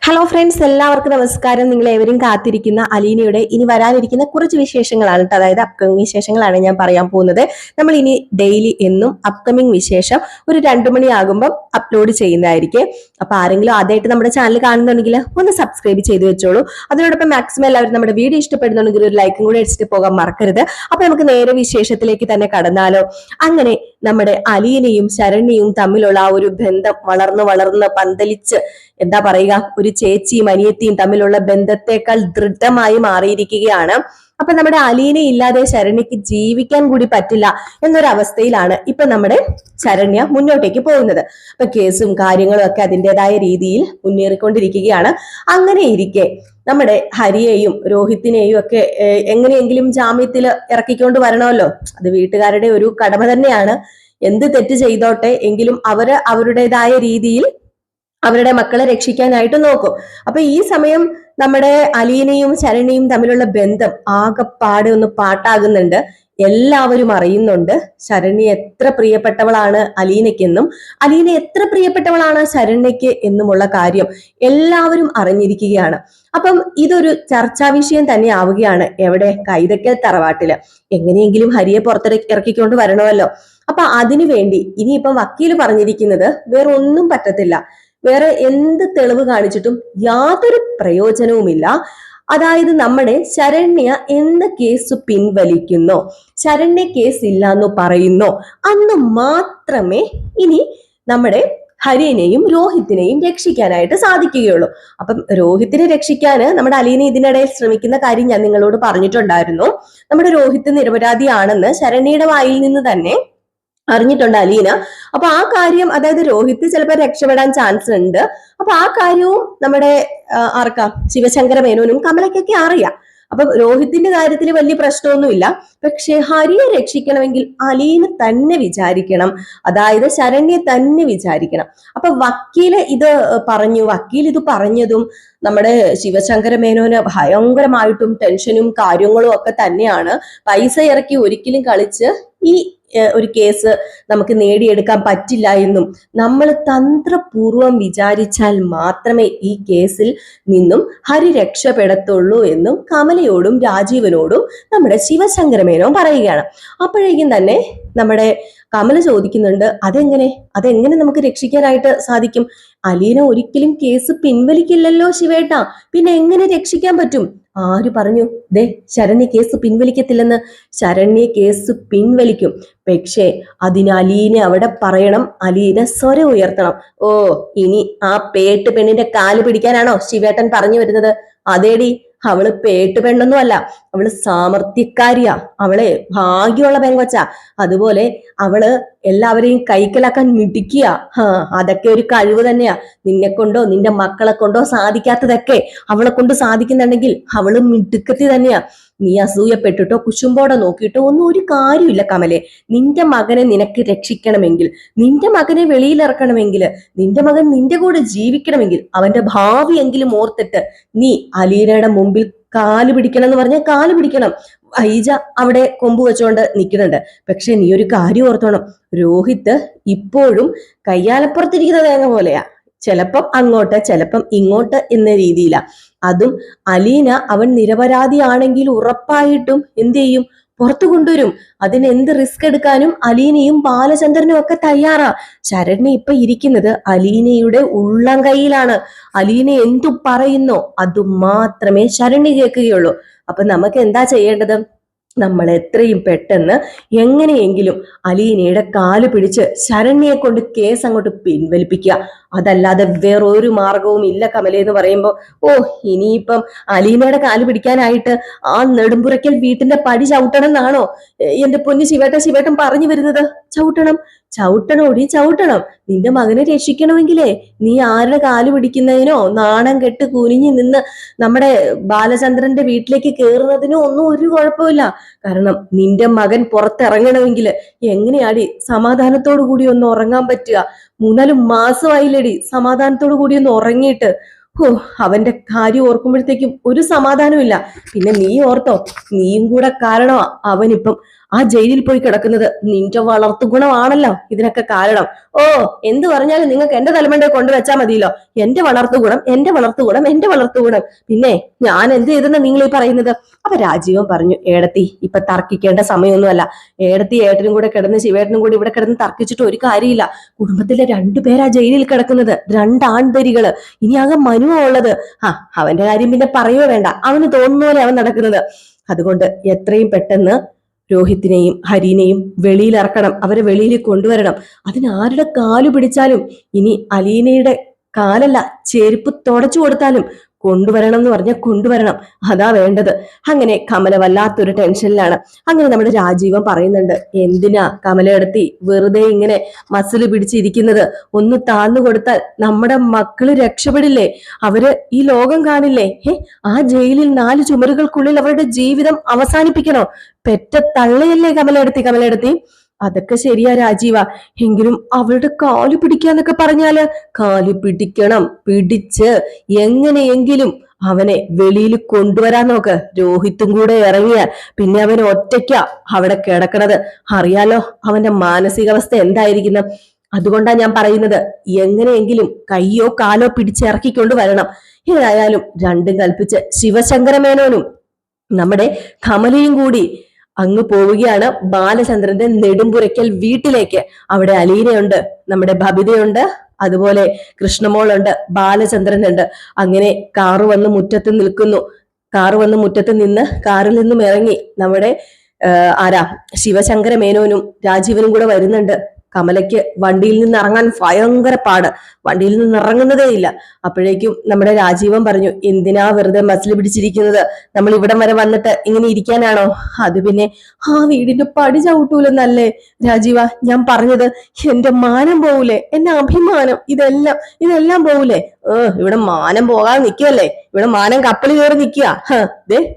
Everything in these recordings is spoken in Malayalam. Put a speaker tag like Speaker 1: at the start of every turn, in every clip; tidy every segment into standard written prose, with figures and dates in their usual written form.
Speaker 1: ഹലോ ഫ്രണ്ട്സ്, എല്ലാവർക്കും നമസ്കാരം. നിങ്ങൾ ഏവരും കാത്തിരിക്കുന്ന അലീനയുടെ ഇനി വരാനിരിക്കുന്ന കുറച്ച് വിശേഷങ്ങളാണ് കേട്ടോ. അതായത് അപ്കമിങ് വിശേഷങ്ങളാണ് ഞാൻ പറയാൻ പോകുന്നത്. നമ്മൾ ഇനി ഡെയിലി എന്നും അപ്കമിങ് വിശേഷം ഒരു 2 മണിയാകുമ്പോൾ അപ്ലോഡ് ചെയ്യുന്നതായിരിക്കും. അപ്പൊ ആരെങ്കിലും ആദ്യമായിട്ട് നമ്മുടെ ചാനൽ കാണുന്നുണ്ടെങ്കിൽ ഒന്ന് സബ്സ്ക്രൈബ് ചെയ്ത് വെച്ചോളൂ. അതിനോടൊപ്പം മാക്സിമം എല്ലാവരും നമ്മുടെ വീഡിയോ ഇഷ്ടപ്പെടുന്നുണ്ടെങ്കിൽ ഒരു ലൈക്കും കൂടെ അടിച്ചിട്ട് പോകാൻ മറക്കരുത്. അപ്പൊ നമുക്ക് നേരെ വിശേഷത്തിലേക്ക് തന്നെ കടന്നാലോ. അങ്ങനെ നമ്മുടെ അലീനയും ശരണ്യയും തമ്മിലുള്ള ആ ഒരു ബന്ധം വളർന്ന് പന്തലിച്ച് എന്താ പറയുക, ഒരു ചേച്ചിയും അനിയത്തിയും തമ്മിലുള്ള ബന്ധത്തെക്കാൾ ദൃഢമായി മാറിയിരിക്കുകയാണ്. അപ്പൊ നമ്മുടെ അലീന ഇല്ലാതെ ശരണ്യക്ക് ജീവിക്കാൻ കൂടി പറ്റില്ല എന്നൊരവസ്ഥയിലാണ് ഇപ്പൊ നമ്മുടെ ശരണ്യ മുന്നോട്ടേക്ക് പോകുന്നത്. അപ്പൊ കേസും കാര്യങ്ങളും ഒക്കെ അതിൻ്റെതായ രീതിയിൽ മുന്നേറിക്കൊണ്ടിരിക്കുകയാണ്. അങ്ങനെ ഇരിക്കെ നമ്മുടെ ഹരിയെയും രോഹിത്തിനെയും ഒക്കെ എങ്ങനെയെങ്കിലും ജാമ്യത്തിൽ ഇറക്കിക്കൊണ്ട് വരണമല്ലോ. അത് വീട്ടുകാരുടെ ഒരു കടമ തന്നെയാണ്. എന്ത് തെറ്റ് ചെയ്തോട്ടെ എങ്കിലും അവരുടേതായ രീതിയിൽ അവരുടെ മക്കളെ രക്ഷിക്കാനായിട്ട് നോക്കും. അപ്പൊ ഈ സമയം നമ്മുടെ അലീനയും ശരണ്യയും തമ്മിലുള്ള ബന്ധം ആകെപ്പാടെ ഒന്ന് പാട്ടാകുന്നുണ്ട്. എല്ലാവരും അറിയുന്നുണ്ട് ശരണ്യ എത്ര പ്രിയപ്പെട്ടവളാണ് അലീനയ്ക്കെന്നും അലീന എത്ര പ്രിയപ്പെട്ടവളാണ് ശരണ്യയ്ക്ക് എന്നുമുള്ള കാര്യം എല്ലാവരും അറിഞ്ഞിരിക്കുകയാണ്. അപ്പം ഇതൊരു ചർച്ചാ വിഷയം തന്നെ ആവുകയാണ്. എവിടെ? കൈതക്കൽ തറവാട്ടില്. എങ്ങനെയെങ്കിലും ഹരിയെ പുറത്തിറക്കിക്കൊണ്ട് വരണമല്ലോ. അപ്പൊ അതിനു വേണ്ടി ഇനിയിപ്പം വക്കീല് പറഞ്ഞിരിക്കുന്നത് വേറെ ഒന്നും പറ്റത്തില്ല, വേറെ എന്ത് തെളിവ് കാണിച്ചിട്ടും യാതൊരു പ്രയോജനവുമില്ല. അതായത് നമ്മുടെ ശരണ്യ എന്ന കേസ് പിൻവലിക്കുന്നോ, ശരണ്യ കേസ് ഇല്ലാന്ന് പറയുന്നോ അന്ന് മാത്രമേ ഇനി നമ്മുടെ ഹരിനെയും രോഹിത്തിനെയും രക്ഷിക്കാനായിട്ട് സാധിക്കുകയുള്ളൂ. അപ്പം രോഹിത്തിനെ രക്ഷിക്കാന് നമ്മുടെ അലീന ഇതിനിടയിൽ ശ്രമിക്കുന്ന കാര്യം ഞാൻ നിങ്ങളോട് പറഞ്ഞിട്ടുണ്ടായിരുന്നു. നമ്മുടെ രോഹിത്ത് നിരപരാധിയാണെന്ന് ശരണ്യയുടെ വായിൽ നിന്ന് തന്നെ അറിഞ്ഞിട്ടുണ്ട് അലീന. അപ്പൊ ആ കാര്യം, അതായത് രോഹിത് ചിലപ്പോൾ രക്ഷപ്പെടാൻ ചാൻസ് ഉണ്ട്. അപ്പൊ ആ കാര്യവും നമ്മുടെ ആർക്കാ, ശിവശങ്കര മേനോനും കമലയ്ക്കൊക്കെ അറിയാം. അപ്പൊ രോഹിത്തിന്റെ കാര്യത്തിൽ വലിയ പ്രശ്നമൊന്നുമില്ല. പക്ഷെ ഹരിയെ രക്ഷിക്കണമെങ്കിൽ അലീന തന്നെ വിചാരിക്കണം, അതായത് ശരണ്യെ തന്നെ വിചാരിക്കണം. അപ്പൊ വക്കീൽ ഇത് പറഞ്ഞതും നമ്മുടെ ശിവശങ്കര മേനോന് ഭയങ്കരമായിട്ടും ടെൻഷനും കാര്യങ്ങളും ഒക്കെ തന്നെയാണ്. പൈസ ഇറക്കി ഒരിക്കലും കളിച്ച് ഈ ഒരു കേസ് നമുക്ക് നേടിയെടുക്കാൻ പറ്റില്ല എന്നും നമ്മൾ തന്ത്രപൂർവം വിചാരിച്ചാൽ മാത്രമേ ഈ കേസിൽ നിന്നും ഹരി രക്ഷപ്പെടത്തുള്ളൂ എന്നും കമലയോടും രാജീവനോടും നമ്മുടെ ശിവശങ്കരമേനോൻ പറയുകയാണ്. അപ്പോഴേക്കും തന്നെ നമ്മുടെ കമല ചോദിക്കുന്നുണ്ട്, അതെങ്ങനെ നമുക്ക് രക്ഷിക്കാനായിട്ട് സാധിക്കും? അലീന ഒരിക്കലും കേസ് പിൻവലിക്കില്ലല്ലോ ശിവേട്ട, പിന്നെ എങ്ങനെ രക്ഷിക്കാൻ പറ്റും? ആര് പറഞ്ഞു? ശരണ്യ കേസ് പിൻവലിക്കത്തില്ലെന്ന്. ശരണ്യ കേസ് പിൻവലിക്കും, പക്ഷേ അതിന് അലീന അവിടെ പറയണം, അലീന സ്വരം ഉയർത്തണം. ഓ, ഇനി ആ പേട്ട് പെണ്ണിന്റെ കാല് പിടിക്കാനാണോ ശിവേട്ടൻ പറഞ്ഞു വരുന്നത്? അതേടി, അവള് പേട്ട് പെണ്ണൊന്നും അല്ല, അവള് സാമർത്ഥ്യക്കാരിയാ, അവളെ ഭാഗ്യമുള്ള പെങ്കൊച്ച. അതുപോലെ അവള് എല്ലാവരെയും കൈക്കലാക്കാൻ മിടിക്കുക. അതൊക്കെ ഒരു കഴിവ് തന്നെയാ. നിന്നെ കൊണ്ടോ നിന്റെ മക്കളെ കൊണ്ടോ സാധിക്കാത്തതൊക്കെ അവളെ കൊണ്ട് സാധിക്കുന്നുണ്ടെങ്കിൽ അവള് മിടുക്കത്തി തന്നെയാ. നീ അസൂയപ്പെട്ടിട്ടോ കുശുമ്പോടെ നോക്കിയിട്ടോ ഒന്നും ഒരു കാര്യമില്ല കമലെ. നിന്റെ മകനെ നിനക്ക് രക്ഷിക്കണമെങ്കിൽ, നിന്റെ മകനെ വെളിയിലിറക്കണമെങ്കിൽ, നിന്റെ മകൻ നിന്റെ കൂടെ ജീവിക്കണമെങ്കിൽ, അവന്റെ ഭാവിയെങ്കിലും ഓർത്തിട്ട് നീ അലീനയുടെ മുമ്പിൽ കാല് പിടിക്കണം എന്ന് പറഞ്ഞാൽ കാല് പിടിക്കണം. ഐജ അവിടെ കൊമ്പ് വെച്ചോണ്ട് നിൽക്കുന്നുണ്ട്. പക്ഷെ നീ ഒരു കാര്യം ഓർത്തോണം, രോഹിത് ഇപ്പോഴും കയ്യാലപ്പുറത്തിരിക്കുന്ന തേങ്ങ പോലെയാ. ചിലപ്പം അങ്ങോട്ട് ചിലപ്പം ഇങ്ങോട്ട് എന്ന രീതിയിലാ. അതും അലീന അവൻ നിരപരാധിയാണെങ്കിൽ ഉറപ്പായിട്ടും എന്ത് ചെയ്യും? പുറത്തു കൊണ്ടുവരും. അതിന് എന്ത് റിസ്ക് എടുക്കാനും അലീനയും ബാലചന്ദ്രനും ഒക്കെ തയ്യാറാ. ശരണ്യ ഇപ്പൊ ഇരിക്കുന്നത് അലീനയുടെ ഉള്ളം കൈയിലാണ്. അലീന എന്തു പറയുന്നോ അത് മാത്രമേ ശരണ്യ കേൾക്കുകയുള്ളൂ. അപ്പൊ നമുക്ക് എന്താ ചെയ്യേണ്ടത്? നമ്മൾ എത്രയും പെട്ടെന്ന് എങ്ങനെയെങ്കിലും അലീനയുടെ കാല് പിടിച്ച് ശരണ്യെ കൊണ്ട് കേസ് അങ്ങോട്ട് പിൻവലിപ്പിക്കുക. അതല്ലാതെ വേറൊരു മാർഗവും ഇല്ല കമല എന്ന് പറയുമ്പോ, ഇനിയിപ്പം അലീനയുടെ കാല് പിടിക്കാനായിട്ട് ആ നെടുമ്പുറയ്ക്കൽ വീട്ടിന്റെ പടി ചവിട്ടണം എന്നാണോ എന്റെ പൊന്നു ശിവേട്ടൻ പറഞ്ഞു വരുന്നത്? ചവിട്ടണം. നിന്റെ മകനെ രക്ഷിക്കണമെങ്കിലേ നീ ആരുടെ കാല് പിടിക്കുന്നതിനോ നാണം കെട്ട് കുനിഞ്ഞു നിന്ന് നമ്മുടെ ബാലചന്ദ്രന്റെ വീട്ടിലേക്ക് കയറുന്നതിനോ ഒന്നും ഒരു കുഴപ്പമില്ല. കാരണം നിന്റെ മകൻ പുറത്തിറങ്ങണമെങ്കിൽ എങ്ങനെയാടി സമാധാനത്തോടു കൂടി ഒന്ന് ഉറങ്ങാൻ പറ്റുക? 3-4 മാസമായില്ലടി സമാധാനത്തോടു കൂടി ഒന്ന് ഉറങ്ങിയിട്ട്. അവന്റെ കാര്യം ഓർക്കുമ്പോഴത്തേക്കും ഒരു സമാധാനമില്ല. പിന്നെ നീ ഓർത്തോ, നീയും കൂടെ കാരണമാ അവനിപ്പം ആ ജയിലിൽ പോയി കിടക്കുന്നത് നിന്റെ വളർത്തു ഗുണമാണല്ലോ ഇതിനൊക്കെ കാരണം. ഓ, എന്ത് പറഞ്ഞാലും നിങ്ങൾക്ക് എന്റെ തലമണ്ടയെ കൊണ്ടുവച്ചാൽ മതിയല്ലോ. എന്റെ വളർത്തുഗുണം, എന്റെ വളർത്തുഗുണം, എന്റെ വളർത്തുഗുണം. പിന്നെ ഞാൻ എന്ത് ചെയ്തെന്ന് നിങ്ങൾ ഈ പറയുന്നത്? അപ്പൊ രാജീവൻ പറഞ്ഞു, ഏടത്തി ഇപ്പൊ തർക്കിക്കേണ്ട സമയമൊന്നുമല്ല. ഏടത്തി ഏട്ടനും കൂടെ കിടന്ന് ശിവേട്ടനും കൂടി ഇവിടെ കിടന്ന് തർക്കിച്ചിട്ട് ഒരു കാര്യമില്ല. കുടുംബത്തിലെ രണ്ടുപേരാ ജയിലിൽ കിടക്കുന്നത്, രണ്ടാൺതരികള്. ഇനി ആകെ മനുവാ ഉള്ളത്. അവന്റെ കാര്യം പിന്നെ പറയുകയോ വേണ്ട. അവന് തോന്നുന്ന പോലെ അവൻ നടക്കുന്നത്. അതുകൊണ്ട് എത്രയും പെട്ടെന്ന് രോഹിത്തിനെയും ഹരിനെയും വെളിയിലിറക്കണം, അവരെ വെളിയിൽ കൊണ്ടുവരണം. അതിനാരുടെ കാലു പിടിച്ചാലും, ഇനി അലീനയുടെ കാലല്ല ചെരുപ്പ് തുടച്ചു കൊടുത്താലും കൊണ്ടുവരണം എന്ന് പറഞ്ഞാൽ കൊണ്ടുവരണം. അതാ വേണ്ടത്. അങ്ങനെ കമല വല്ലാത്തൊരു ടെൻഷനിലാണ്. അങ്ങനെ നമ്മുടെ രാജീവൻ പറയുന്നുണ്ട്, എന്തിനാ കമല എടുത്തി വെറുതെ ഇങ്ങനെ മസില് പിടിച്ചിരിക്കുന്നത്? ഒന്ന് താന്നു കൊടുത്താൽ നമ്മുടെ മക്കള് രക്ഷപ്പെടില്ലേ? അവര് ഈ ലോകം കാണില്ലേ? ആ ജയിലിൽ 4 ചുമരുകൾക്കുള്ളിൽ അവരുടെ ജീവിതം അവസാനിപ്പിക്കണോ? പെറ്റ തള്ളയല്ലേ കമലെടുത്തി? അതൊക്കെ ശരിയാ രാജീവ, എങ്കിലും അവളുടെ കാല് പിടിക്കാന്നൊക്കെ പറഞ്ഞാല് കാല് പിടിക്കണം. പിടിച്ച് എങ്ങനെയെങ്കിലും അവനെ വെളിയിൽ കൊണ്ടുവരാൻ നോക്ക്. രോഹിത്തും കൂടെ ഇറങ്ങിയാൽ പിന്നെ അവൻ ഒറ്റയ്ക്കാ അവിടെ കിടക്കണത്. അറിയാലോ അവന്റെ മാനസികാവസ്ഥ എന്തായിരിക്കുന്നു. അതുകൊണ്ടാ ഞാൻ പറയുന്നത്, എങ്ങനെയെങ്കിലും കയ്യോ കാലോ പിടിച്ചിറക്കിക്കൊണ്ട് വരണം. ഏതായാലും രണ്ടും കൽപ്പിച്ച് ശിവശങ്കരമേനോനും നമ്മുടെ കമലയും കൂടി അങ്ങ് പോവുകയാണ് ബാലചന്ദ്രന്റെ നെടുമ്പുരയ്ക്കൽ വീട്ടിലേക്ക്. അവിടെ അലീനയുണ്ട്, നമ്മുടെ ബബിതയുണ്ട്, അതുപോലെ കൃഷ്ണമോളുണ്ട്, ബാലചന്ദ്രനുണ്ട്. അങ്ങനെ കാറ് വന്ന് മുറ്റത്ത് നിൽക്കുന്നു. കാറ് വന്ന് മുറ്റത്ത് നിന്ന് കാറിൽ നിന്നും ഇറങ്ങി നമ്മുടെ ശിവശങ്കര മേനോനും രാജീവനും കൂടെ വരുന്നുണ്ട്. കമലയ്ക്ക് വണ്ടിയിൽ നിന്ന് ഇറങ്ങാൻ ഭയങ്കര പാട്, വണ്ടിയിൽ നിന്ന് ഇറങ്ങുന്നതേ ഇല്ല. അപ്പോഴേക്കും നമ്മുടെ രാജീവൻ പറഞ്ഞു, എന്തിനാ വെറുതെ മസിൽ പിടിച്ചിരിക്കുന്നത്? നമ്മൾ ഇവിടം വരെ വന്നിട്ട് ഇങ്ങനെ ഇരിക്കാനാണോ? അത് പിന്നെ ആ വീടിന്റെ പടി ചവിട്ടൂലെന്നല്ലേ രാജീവ ഞാൻ പറഞ്ഞത്? എന്റെ മാനം പോവൂലേ? എന്റെ അഭിമാനം, ഇതെല്ലാം പോവൂലേ? ഇവിടെ മാനം പോകാതെ നിൽക്കുകയല്ലേ? ഇവിടെ മാനം കപ്പൽ കയറി നിൽക്കുക.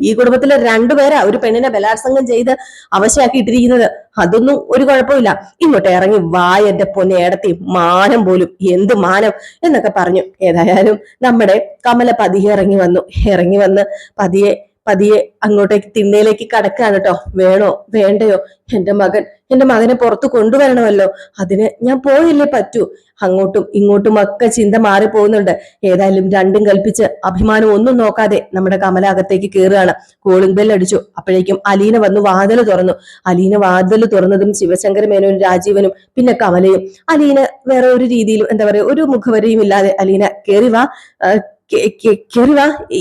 Speaker 1: ഈ കുടുംബത്തിലെ 2 പേരാ ഒരു പെണ്ണിനെ ബലാത്സംഗം ചെയ്ത് അവശയാക്കി ഇട്ടിരിക്കുന്നത്. അതൊന്നും ഒരു കുഴപ്പമില്ല. ഇങ്ങോട്ട് ഇറങ്ങി വാ എന്റെ പൊന്നേടത്തി, മാനം പോലും, എന്ത് മാനം എന്നൊക്കെ പറഞ്ഞു. ഏതായാലും നമ്മുടെ കമല പതിയെ ഇറങ്ങി വന്ന് പതിയെ അങ്ങോട്ടേക്ക് തിണ്ണയിലേക്ക് കടക്കാണ് കേട്ടോ. വേണോ വേണ്ടയോ? എന്റെ മകനെ പുറത്തു കൊണ്ടുവരണമല്ലോ. അതിന് ഞാൻ പോയില്ലേ പറ്റൂ. അങ്ങോട്ടും ഇങ്ങോട്ടും ഒക്കെ ചിന്ത മാറി പോകുന്നുണ്ട്. ഏതായാലും രണ്ടും കൽപ്പിച്ച് അഭിമാനം ഒന്നും നോക്കാതെ നമ്മുടെ കമല അകത്തേക്ക് കയറുകയാണ്. കോളിംഗ് ബെൽ അടിച്ചു. അപ്പോഴേക്കും അലീന വന്ന് വാതിൽ തുറന്നു. അലീന വാതിൽ തുറന്നതും ശിവശങ്കര മേനോനും രാജീവനും പിന്നെ കമലയും. അലീന വേറെ ഒരു രീതിയിലും എന്താ പറയാ, ഒരു മുഖവരയും ഇല്ലാതെ അലീന കേറി വാ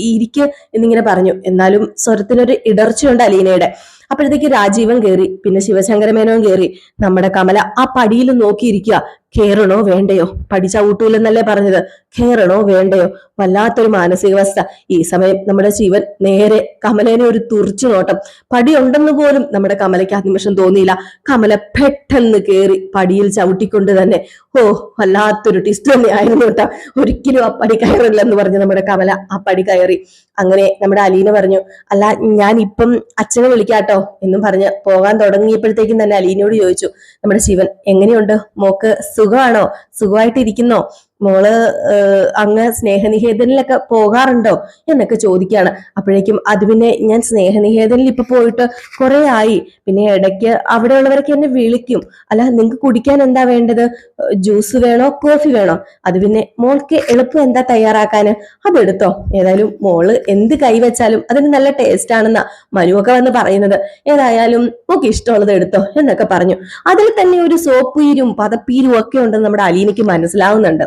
Speaker 1: ഇരിക്ക് എന്നിങ്ങനെ പറഞ്ഞു. എന്നാലും സ്വരത്തിനൊരു ഇടർച്ചയുണ്ട് അലീനയുടെ. അപ്പോഴത്തേക്ക് രാജീവൻ കയറി, പിന്നെ ശിവശങ്കര മേനോൻ കയറി. നമ്മുടെ കമല ആ പടിയിൽ നോക്കിയിരിക്കുക. കേറണോ വേണ്ടയോ? പടി ചവിട്ടൂലെന്നല്ലേ പറഞ്ഞത്? കേറണോ വേണ്ടയോ? വല്ലാത്തൊരു മാനസികാവസ്ഥ. ഈ സമയം നമ്മുടെ ശിവൻ നേരെ കമലേനെ ഒരു തുറിച്ചു നോട്ടം. പടി ഉണ്ടെന്ന് പോലും നമ്മുടെ കമലയ്ക്ക് ആ നിമിഷം തോന്നിയില്ല. കമല പെട്ടെന്ന് കയറി പടിയിൽ ചവിട്ടിക്കൊണ്ട് തന്നെ. വല്ലാത്തൊരു ടിസ്റ്റ് തന്നെയായിരുന്നു കേട്ടോ. ഒരിക്കലും ആ പടി കയറില്ലെന്ന് പറഞ്ഞ് നമ്മുടെ കമല ആ പടി കയറി. അങ്ങനെ നമ്മുടെ അലീന പറഞ്ഞു, അല്ല ഞാൻ ഇപ്പം അച്ഛനെ വിളിക്കാട്ടോ എന്നും പറഞ്ഞ് പോകാൻ തുടങ്ങിയപ്പോഴത്തേക്കും തന്നെ അലീനയോട് ചോദിച്ചു നമ്മുടെ ശിവൻ, എങ്ങനെയുണ്ട് മോക്ക്? സുഖമാണോ? സുഖമായിട്ടിരിക്കുന്നോ? മോള് അങ്ങ് സ്നേഹനികേതനിലൊക്കെ പോകാറുണ്ടോ എന്നൊക്കെ ചോദിക്കുകയാണ്. അപ്പോഴേക്കും അത് പിന്നെ ഞാൻ സ്നേഹനികേതനിൽ ഇപ്പൊ പോയിട്ട് കുറെ ആയി. പിന്നെ ഇടയ്ക്ക് അവിടെയുള്ളവരൊക്കെ എന്നെ വിളിക്കും. അല്ല നിങ്ങൾക്ക് കുടിക്കാൻ എന്താ വേണ്ടത്? ജ്യൂസ് വേണോ കോഫി വേണോ? അത് പിന്നെ മോൾക്ക് എളുപ്പം എന്താ തയ്യാറാക്കാന് അതെടുത്തോ. ഏതായാലും മോള് എന്ത് കൈവച്ചാലും അതിന് നല്ല ടേസ്റ്റ് ആണെന്നാ മനുവൊക്കെ വന്ന് പറയുന്നത്. ഏതായാലും മോക്ക് ഇഷ്ടമുള്ളത് എടുത്തോ എന്നൊക്കെ പറഞ്ഞു. അതിൽ തന്നെ ഒരു സോപ്പീരും പതപ്പീരും ഒക്കെ ഉണ്ടെന്ന് നമ്മുടെ അലീനയ്ക്ക് മനസ്സിലാവുന്നുണ്ട്.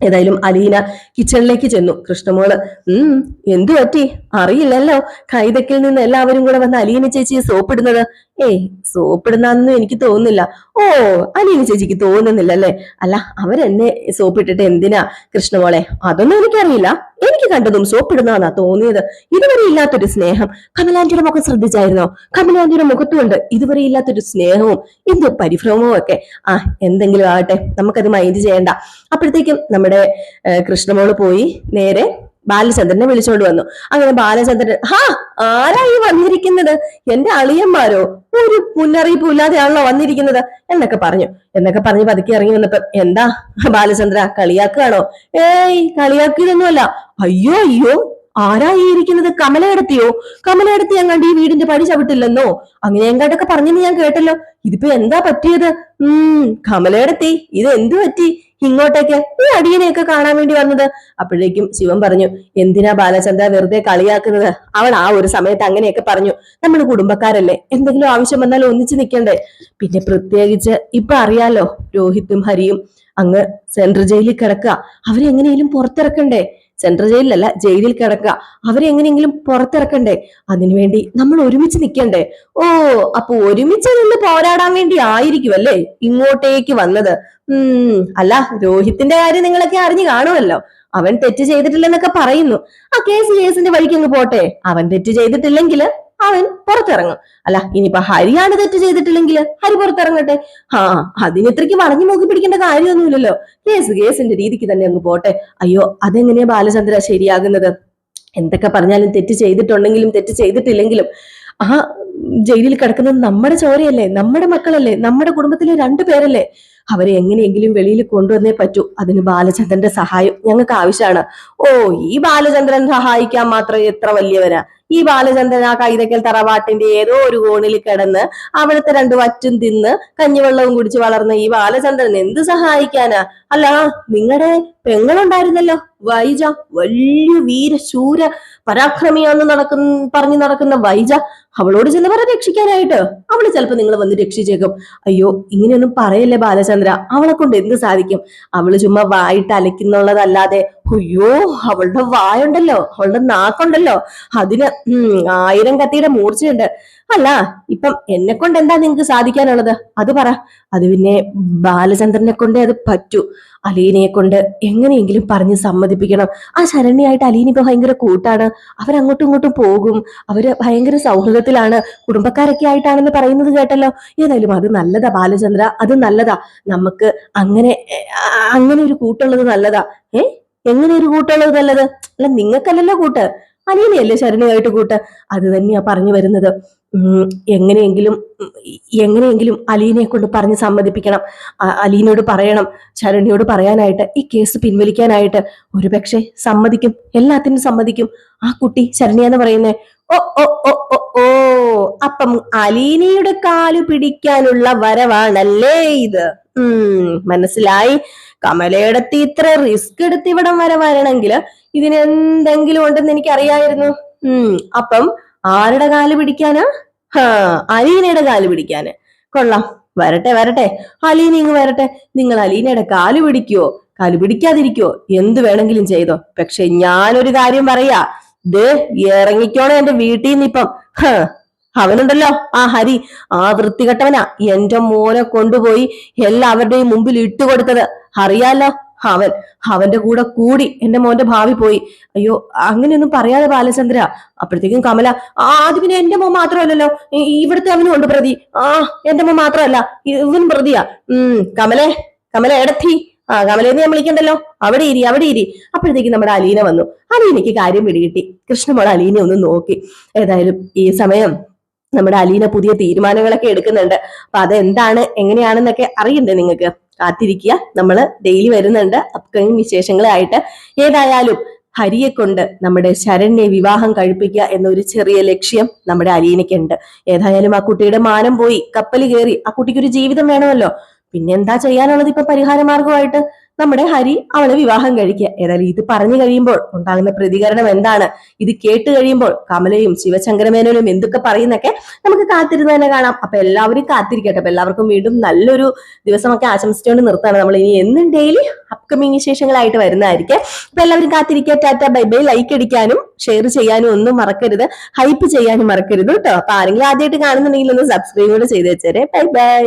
Speaker 1: ഏതായാലും അലീന കിച്ചണിലേക്ക് ചെന്നു. കൃഷ്ണമോള് എന്തു പറ്റി? അറിയില്ലല്ലോ. കൈതക്കിൽ നിന്ന് എല്ലാവരും കൂടെ വന്ന് അലീന ചേച്ചിയെ സോപ്പിടുന്നത്. സോപ്പിടുന്നൊന്നും എനിക്ക് തോന്നുന്നില്ല. അലീന ചേച്ചിക്ക് തോന്നുന്നില്ലല്ലേ? അല്ല അവരെന്നെ സോപ്പിട്ടിട്ട് എന്തിനാ കൃഷ്ണമോളെ? അതൊന്നും എനിക്കറിയില്ല. എനിക്ക് കണ്ടതും സോപ്പിടുന്നാ തോന്നിയത്. ഇതുവരെ ഇല്ലാത്തൊരു സ്നേഹം. കമലാന്റിയുടെ മുഖം ശ്രദ്ധിച്ചായിരുന്നോ? കമലാന്റിയുടെ മുഖത്തുമുണ്ട് ഇതുവരെ ഇല്ലാത്തൊരു സ്നേഹവും എന്തോ പരിഭ്രമവും ഒക്കെ. എന്തെങ്കിലും ആകട്ടെ, നമുക്കത് മൈൻഡ് ചെയ്യണ്ട. അപ്പോഴത്തേക്കും നമ്മുടെ കൃഷ്ണമോള് പോയി നേരെ ബാലചന്ദ്രനെ വിളിച്ചോണ്ട് വന്നു. അങ്ങനെ ബാലചന്ദ്രൻ, ആരായി വന്നിരിക്കുന്നത്? എന്റെ അളിയന്മാരോ? ഒരു മുന്നറിയിപ്പും ഇല്ലാതെയാണല്ലോ വന്നിരിക്കുന്നത് എന്നൊക്കെ പറഞ്ഞ് പതുക്കെ ഇറങ്ങി വന്നപ്പോ, എന്താ ബാലചന്ദ്ര കളിയാക്കുകയാണോ? കളിയാക്കിയതൊന്നുമല്ല. അയ്യോ ആരായി ഇരിക്കുന്നത്? കമലയെടുത്തിയോ? കമലയെടുത്തി എങ്ങാണ്ട് ഈ വീടിന്റെ പടി ചവിട്ടില്ലെന്നോ അങ്ങനെ എങ്ങാണ്ടൊക്കെ പറഞ്ഞെന്ന് ഞാൻ കേട്ടല്ലോ. ഇതിപ്പോ എന്താ പറ്റിയത്? കമലയെടുത്തി ഇത് എന്തു പറ്റി ഇങ്ങോട്ടേക്ക് ഈ അടിയനെയൊക്കെ കാണാൻ വേണ്ടി വന്നത്? അപ്പോഴേക്കും ശിവൻ പറഞ്ഞു, എന്തിനാ ബാലചന്ദ്ര വെറുതെ കളിയാക്കുന്നത്? അവൾ ആ ഒരു സമയത്ത് അങ്ങനെയൊക്കെ പറഞ്ഞു. നമ്മൾ കുടുംബക്കാരല്ലേ, എന്തെങ്കിലും ആവശ്യം വന്നാൽ ഒന്നിച്ചു നിൽക്കണ്ടേ? പിന്നെ പ്രത്യേകിച്ച് ഇപ്പൊ അറിയാലോ, രോഹിത്തും ഹരിയും അങ്ങ് സെൻട്രൽ ജയിലിൽ കിടക്കുക. അവരെ എങ്ങനെയെങ്കിലും പുറത്തിറക്കണ്ടേ? സെൻട്രൽ ജയിലിലല്ല, ജയിലിൽ കിടക്കുക. അവരെ എങ്ങനെയെങ്കിലും പുറത്തിറക്കണ്ടേ? അതിനുവേണ്ടി നമ്മൾ ഒരുമിച്ച് നിൽക്കണ്ടേ? ഓ, അപ്പൊ ഒരുമിച്ച് നിന്ന് പോരാടാൻ വേണ്ടി ആയിരിക്കും അല്ലേ ഇങ്ങോട്ടേക്ക് വന്നത്? അല്ല, രോഹിത്തിന്റെ കാര്യം നിങ്ങളൊക്കെ അറിഞ്ഞു കാണുമല്ലോ. അവൻ തെറ്റ് ചെയ്തിട്ടില്ലെന്നൊക്കെ പറയുന്നു. ആ കേസിന്റെ വഴിക്ക് അങ്ങ് പോട്ടെ. അവൻ തെറ്റ് ചെയ്തിട്ടില്ലെങ്കിൽ അവൻ പുറത്തിറങ്ങും. അല്ല, ഇനിയിപ്പൊ ഹരിയാണ് തെറ്റ് ചെയ്തിട്ടില്ലെങ്കിൽ ഹരി പുറത്തിറങ്ങട്ടെ. അതിന് ഇത്രയ്ക്ക് വളഞ്ഞു നോക്കി പിടിക്കേണ്ട കാര്യമൊന്നുമില്ലല്ലോ. കേസിന്റെ രീതിക്ക് തന്നെ അങ്ങ് പോട്ടെ. അയ്യോ, അതെങ്ങനെയാ ബാലചന്ദ്ര ശരിയാകുന്നത്? എന്തൊക്കെ പറഞ്ഞാലും തെറ്റ് ചെയ്തിട്ടുണ്ടെങ്കിലും തെറ്റ് ചെയ്തിട്ടില്ലെങ്കിലും ആ ജയിലിൽ കിടക്കുന്നത് നമ്മുടെ ചോരയല്ലേ, നമ്മുടെ മക്കളല്ലേ, നമ്മുടെ കുടുംബത്തിലെ 2 പേരല്ലേ. അവരെ എങ്ങനെയെങ്കിലും വെളിയിൽ കൊണ്ടുവന്നേ പറ്റൂ. അതിന് ബാലചന്ദ്രന്റെ സഹായം ഞങ്ങൾക്ക് ആവശ്യമാണ്. ഓ, ഈ ബാലചന്ദ്രൻ സഹായിക്കാൻ മാത്രം എത്ര വലിയവരാ? ഈ ബാലചന്ദ്രൻ ആ കൈതക്കൽ തറവാട്ടിന്റെ ഏതോ ഒരു കോണിൽ കിടന്ന് അവിടുത്തെ 2 വറ്റും തിന്ന് കഞ്ഞിവെള്ളവും കുടിച്ച് വളർന്ന ഈ ബാലചന്ദ്രൻ എന്ത് സഹായിക്കാനാ? അല്ല, നിങ്ങളുടെ പെങ്ങളുണ്ടായിരുന്നല്ലോ വൈജ, വലിയ വീരശൂര പരാക്രമിയാന്ന് പറഞ്ഞു നടക്കുന്ന വൈജ. അവളോട് ചെന്ന് പറ രക്ഷിക്കാനായിട്ട്. അവള് ചിലപ്പോ നിങ്ങൾ വന്ന് രക്ഷിച്ചേക്കും. അയ്യോ, ഇങ്ങനെയൊന്നും പറയല്ലേ ബാലചന്ദ്ര. അവളെ കൊണ്ട് എന്ത് സാധിക്കും? അവള് ചുമ്മാ വായിട്ട് അലയ്ക്കുന്നുള്ളതല്ലാതെ, അയ്യോ, അവളുടെ വായുണ്ടല്ലോ, അവളുടെ നാക്കുണ്ടല്ലോ, അതിന് 1000 കത്തിയുടെ മൂർച്ചയുണ്ട്. അല്ല, ഇപ്പം എന്നെ കൊണ്ട് എന്താ നിങ്ങക്ക് സാധിക്കാനുള്ളത്? അത് പറ. അത് പിന്നെ ബാലചന്ദ്രനെ കൊണ്ടേ അത് പറ്റൂ. അലീനയെ കൊണ്ട് എങ്ങനെയെങ്കിലും പറഞ്ഞ് സമ്മതിപ്പിക്കണം. ആ ശരണ്യായിട്ട് അലീന ഇപ്പൊ ഭയങ്കര കൂട്ടാണ്. അവരങ്ങോട്ടും ഇങ്ങോട്ടും പോകും. അവര് ഭയങ്കര സൗഹൃദത്തിലാണ്. കുടുംബക്കാരൊക്കെ ആയിട്ടാണെന്ന് പറയുന്നത് കേട്ടല്ലോ. ഏതായാലും അത് നല്ലതാ ബാലചന്ദ്ര, അത് നല്ലതാ. നമുക്ക് അങ്ങനെ ഒരു കൂട്ടുള്ളത് നല്ലതാ. എങ്ങനെ ഒരു കൂട്ടുള്ളത് നല്ലത്? അല്ല, നിങ്ങൾക്കല്ലല്ലോ കൂട്ട്, അലീനയല്ലേ ശരണ്യമായിട്ട് കൂട്ട്. അത് തന്നെയാ പറഞ്ഞു വരുന്നത്. എങ്ങനെയെങ്കിലും അലീനയെ കൊണ്ട് പറഞ്ഞ് സമ്മതിപ്പിക്കണം. അലീനയോട് പറയണം, ശരണ്യോട് പറയാനായിട്ട്, ഈ കേസ് പിൻവലിക്കാനായിട്ട്. ഒരുപക്ഷെ സമ്മതിക്കും, എല്ലാത്തിനും സമ്മതിക്കും. ആ കുട്ടി ശരണ്യാന്ന് പറയുന്നേ. ഓ ഓ ഓ ഓ ഓ അപ്പം അലീനയുടെ കാല് പിടിക്കാനുള്ള വരവാണല്ലേ ഇത്? മനസ്സിലായി. കമലയെടുത്ത് ഇത്ര റിസ്ക് എടുത്ത് ഇവിടം വരെ വരണമെങ്കിൽ ഇതിനെന്തെങ്കിലും ഉണ്ടെന്ന് എനിക്ക് അറിയായിരുന്നു. അപ്പം ആരുടെ കാല് പിടിക്കാനാ? അലീനയുടെ കാല് പിടിക്കാന്. കൊള്ളാം, വരട്ടെ വരട്ടെ, അലീന ഇങ്ങ് വരട്ടെ. നിങ്ങൾ അലീനയുടെ കാല് പിടിക്കുവോ, കാല് പിടിക്കാതിരിക്കോ, എന്ത് വേണമെങ്കിലും ചെയ്തോ. പക്ഷെ ഞാനൊരു കാര്യം പറയാ, ഇറങ്ങിക്കോണേ എന്റെ വീട്ടിൽ നിന്ന്. ഇപ്പം അവനുണ്ടല്ലോ, ആ ഹരി, ആ വൃത്തികെട്ടവനാ എന്റെ മോനെ കൊണ്ടുപോയി എല്ലാവരുടെയും മുമ്പിൽ ഇട്ടുകൊടുത്തത്. അറിയാലോ, അവന്റെ കൂടെ കൂടി എന്റെ മോന്റെ ഭാവി പോയി. അയ്യോ, അങ്ങനെയൊന്നും പറയാതെ ബാലചന്ദ്ര. അപ്പോഴത്തേക്കും കമല, അത് പിന്നെ എന്റെ മോൻ മാത്രമല്ലല്ലോ, ഇവിടുത്തെ അവനും ഉണ്ട് പ്രതി. എന്റെ മോൻ മാത്രമല്ല, ഇവൻ പ്രതിയാ. കമല എടത്തി, കമലേന്ന് ഞാൻ വിളിക്കണ്ടല്ലോ, അവിടെ ഇരി. അപ്പോഴത്തേക്കും നമ്മുടെ അലീന വന്നു. അലീനയ്ക്ക് കാര്യം പിടികിട്ടി. കൃഷ്ണമോൾ അലീനെ ഒന്ന് നോക്കി. ഏതായാലും ഈ സമയം നമ്മുടെ അലീന പുതിയ തീരുമാനങ്ങളൊക്കെ എടുക്കുന്നുണ്ട്. അപ്പൊ അതെന്താണ് എങ്ങനെയാണെന്നൊക്കെ അറിയണ്ടേ നിങ്ങൾക്ക്? കാത്തിരിക്കുക. നമ്മൾ ഡെയിലി വരുന്നുണ്ട് അപ്കമിങ് വിശേഷങ്ങളായിട്ട്. ഏതായാലും ഹരിയെ കൊണ്ട് നമ്മുടെ ശരണ്യെ വിവാഹം കഴിപ്പിക്കുക എന്നൊരു ചെറിയ ലക്ഷ്യം നമ്മുടെ അലീനയ്ക്കുണ്ട്. ഏതായാലും ആ കുട്ടിയുടെ മാനം പോയി, കപ്പൽ കയറി. ആ കുട്ടിക്ക് ഒരു ജീവിതം വേണമല്ലോ. പിന്നെ എന്താ ചെയ്യാനുള്ളത് ഇപ്പൊ പരിഹാരമാർഗമായിട്ട്? നമ്മുടെ ഹരി അവളെ വിവാഹം കഴിക്കുക. ഏതായാലും ഇത് പറഞ്ഞു കഴിയുമ്പോൾ ഉണ്ടാകുന്ന പ്രതികരണം എന്താണ്, ഇത് കേട്ട് കഴിയുമ്പോൾ കമലയും ശിവശങ്കരമേനോനും എന്തൊക്കെ പറയുന്നൊക്കെ നമുക്ക് കാത്തിരുന്ന് തന്നെ കാണാം. അപ്പൊ എല്ലാവരും കാത്തിരിക്കട്ടെ. അപ്പൊ എല്ലാവർക്കും വീണ്ടും നല്ലൊരു ദിവസമൊക്കെ ആശംസിച്ചുകൊണ്ട് നിർത്താണ്. നമ്മൾ ഇനി എന്നും ഡെയിലി അപ്കമിങ് വിശേഷങ്ങളായിട്ട് വരുന്നതായിരിക്കും. അപ്പൊ എല്ലാവരും കാത്തിരിക്കുക. Tata bye bye. ലൈക്ക് അടിക്കാനും ഷെയർ ചെയ്യാനും ഒന്നും മറക്കരുത്, ഹൈപ്പ് ചെയ്യാനും മറക്കരുത് കേട്ടോ. അപ്പൊ ആരെങ്കിലും ആദ്യമായിട്ട് കാണുന്നുണ്ടെങ്കിൽ ഒന്ന് സബ്സ്ക്രൈബ് കൂടെ ചെയ്ത് വെച്ചേരെ. Bye bye.